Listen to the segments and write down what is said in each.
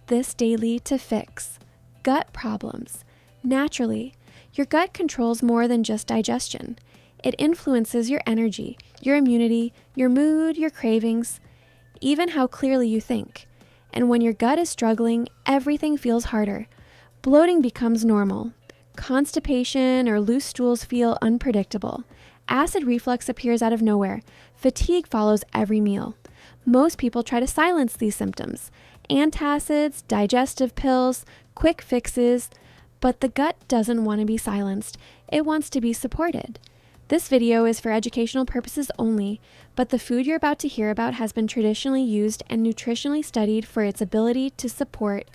this daily to fix gut problems. Naturally, your gut controls more than just digestion. It influences your energy, your immunity, your mood, your cravings, even how clearly you think. And when your gut is struggling, everything feels harder. Bloating becomes normal. Constipation or loose stools feel unpredictable. Acid reflux appears out of nowhere. Fatigue follows every meal. Most people try to silence these symptoms. Antacids, digestive pills, quick fixes, but the gut doesn't want to be silenced. It wants to be supported. This video is for educational purposes only, but the food you're about to hear about has been traditionally used and nutritionally studied for its ability to support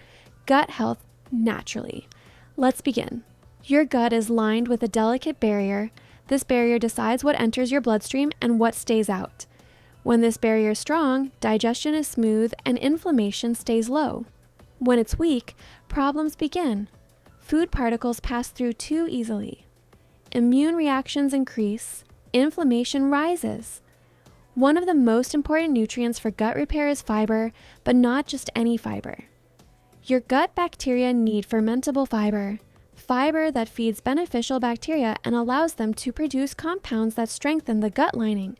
gut health naturally. Let's begin. Your gut is lined with a delicate barrier. This barrier decides what enters your bloodstream and what stays out. When this barrier is strong, digestion is smooth and inflammation stays low. When it's weak, problems begin. Food particles pass through too easily. Immune reactions increase. Inflammation rises. One of the most important nutrients for gut repair is fiber, but not just any fiber. Your gut bacteria need fermentable fiber that feeds beneficial bacteria and allows them to produce compounds that strengthen the gut lining.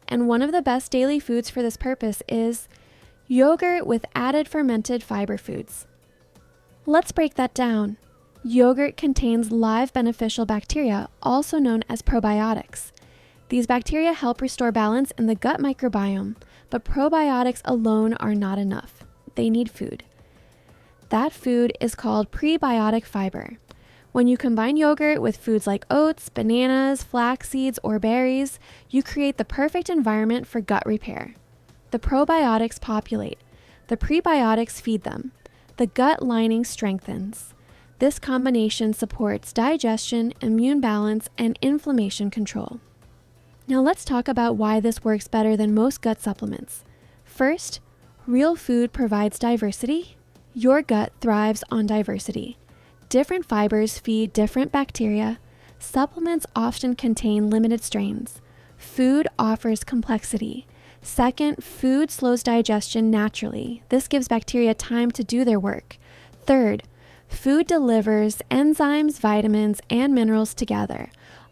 And one of the best daily foods for this purpose is yogurt with added fermented fiber foods. Let's break that down. Yogurt contains live beneficial bacteria, also known as probiotics. These bacteria help restore balance in the gut microbiome, but probiotics alone are not enough. They need food. That food is called prebiotic fiber. When you combine yogurt with foods like oats, bananas, flax seeds, or berries, you create the perfect environment for gut repair. The probiotics populate. The prebiotics feed them. The gut lining strengthens. This combination supports digestion, immune balance, and inflammation control. Now let's talk about why this works better than most gut supplements. First, real food provides diversity. Your gut thrives on diversity. Different fibers feed different bacteria. Supplements often contain limited strains. Food offers complexity. Second, food slows digestion naturally. This gives bacteria time to do their work. Third, food delivers enzymes, vitamins, and minerals together.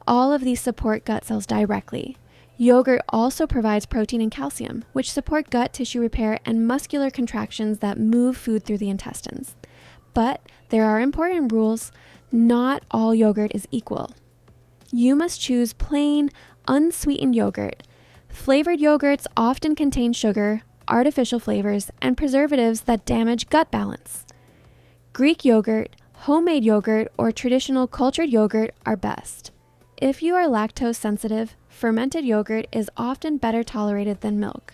All of these support gut cells directly. Yogurt also provides protein and calcium, which support gut tissue repair and muscular contractions that move food through the intestines. But there are important rules. Not all yogurt is equal. You must choose plain, unsweetened yogurt. Flavored yogurts often contain sugar, artificial flavors, and preservatives that damage gut balance. Greek yogurt, homemade yogurt, or traditional cultured yogurt are best. If you are lactose sensitive, fermented yogurt is often better tolerated than milk.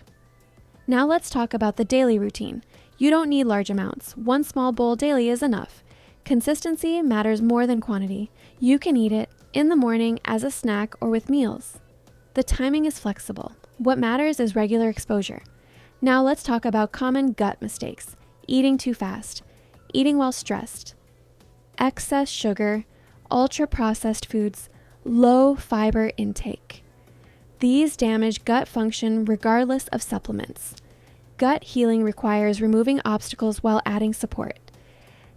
Now let's talk about the daily routine. You don't need large amounts. One small bowl daily is enough. Consistency matters more than quantity. You can eat it in the morning as a snack or with meals. The timing is flexible. What matters is regular exposure. Now let's talk about common gut mistakes. Eating too fast. Eating while stressed, excess sugar, ultra-processed foods, low fiber intake. These damage gut function regardless of supplements. Gut healing requires removing obstacles while adding support.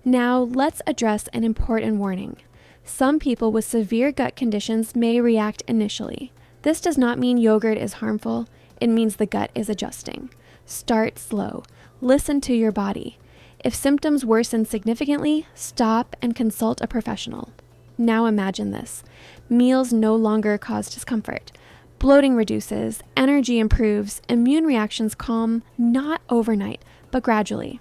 Now let's address an important warning. Some people with severe gut conditions may react initially. This does not mean yogurt is harmful. It means the gut is adjusting. Start slow. Listen to your body. If symptoms worsen significantly, stop and consult a professional. Now imagine this. Meals no longer cause discomfort. Bloating reduces, energy improves, immune reactions calm, not overnight, but gradually.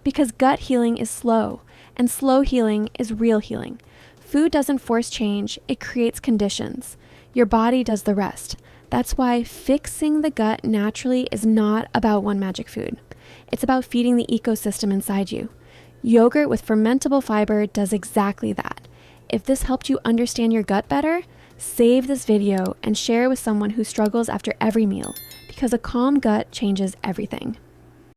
Because gut healing is slow, and slow healing is real healing. Food doesn't force change, it creates conditions. Your body does the rest. That's why fixing the gut naturally is not about one magic food. It's about feeding the ecosystem inside you. Yogurt with fermentable fiber does exactly that. If this helped you understand your gut better, save this video and share it with someone who struggles after every meal, because a calm gut changes everything.